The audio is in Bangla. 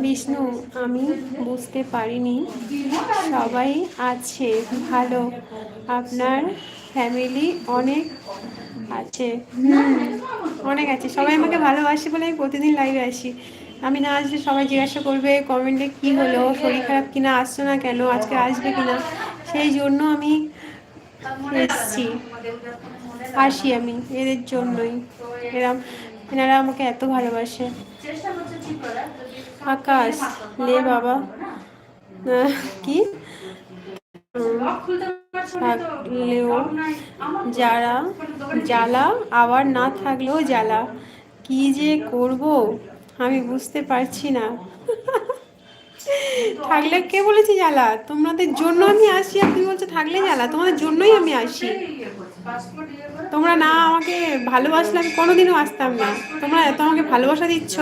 বিষ্ণু, আমি বুঝতে পারিনি সবাই আছে ভালো, আপনার ফ্যামিলি অনেক আছে। অনেক আছে, সবাই আমাকে ভালোবাসে বলে আমি প্রতিদিন লাইভে আসি। আমি না আসলে সবাই জিজ্ঞাসা করবে কমেন্টে কি হলো, শরীর খারাপ কিনা, আসছো না কেন, আজকে আসবে কিনা, সেই জন্য আমি এসছি, আসি আমি এদের জন্যই। এরা এনারা আমাকে এত ভালোবাসে। আকাশ লে বাবা, কি থাকলেও যারা জ্বালা, আবার না থাকলেও জ্বালা, কি যে করব আমি বুঝতে পারছি না। থাকলে কে বলেছে জ্বালা? তোমাদের জন্য আমি আসি, আর তুমি বলছো থাকলে জ্বালা? তোমাদের জন্যই আমি আসি। তোমরা না আমাকে ভালোবাসলে আমি কোনোদিনও আসতাম না। তোমরা এত আমাকে ভালোবাসা দিচ্ছ,